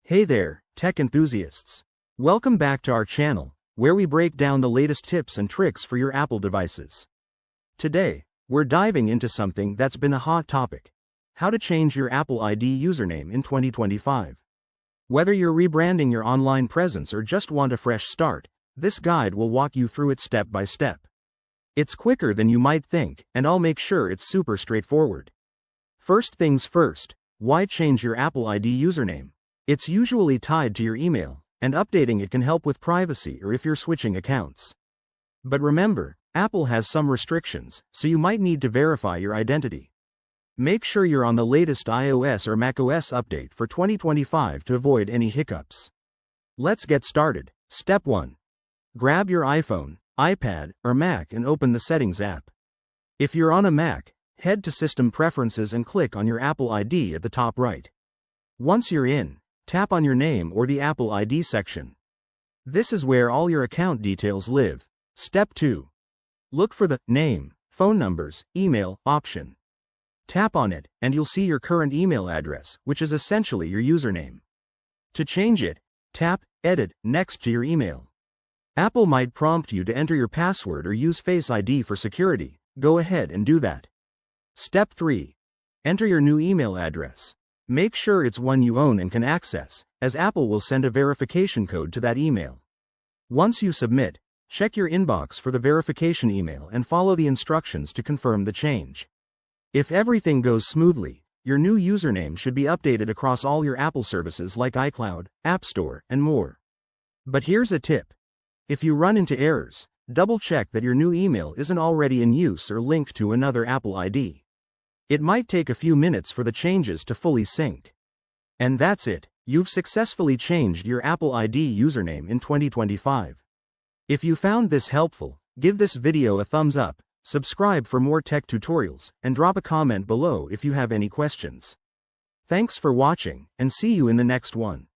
Hey there, tech enthusiasts. Welcome back to our channel, where we break down the latest tips and tricks for your Apple devices. Today, we're diving into something that's been a hot topic: how to change your Apple ID username in 2025. Whether you're rebranding your online presence or just want a fresh start, this guide will walk you through it step by step. It's quicker than you might think, and I'll make sure it's super straightforward. First things first, why change your Apple ID username? It's usually tied to your email, and updating it can help with privacy or if you're switching accounts. But remember, Apple has some restrictions, so you might need to verify your identity. Make sure you're on the latest iOS or macOS update for 2025 to avoid any hiccups. Let's get started. Step 1. Grab your iPhone, iPad, or Mac and open the Settings app. If you're on a Mac, head to System Preferences and click on your Apple ID at the top right. Once you're in, tap on your name or the Apple ID section. This is where all your account details live. Step 2. Look for the Name, Phone Numbers, Email option. Tap on it, and you'll see your current email address, which is essentially your username. To change it, tap Edit next to your email. Apple might prompt you to enter your password or use Face ID for security. Go ahead and do that. Step 3. Enter your new email address. Make sure it's one you own and can access, as Apple will send a verification code to that email. Once you submit, check your inbox for the verification email and follow the instructions to confirm the change. If everything goes smoothly, your new username should be updated across all your Apple services like iCloud, App Store, and more. But here's a tip. If you run into errors, double-check that your new email isn't already in use or linked to another Apple ID. It might take a few minutes for the changes to fully sync. And that's it, you've successfully changed your Apple ID username in 2025. If you found this helpful, give this video a thumbs up, subscribe for more tech tutorials, and drop a comment below if you have any questions. Thanks for watching, and see you in the next one.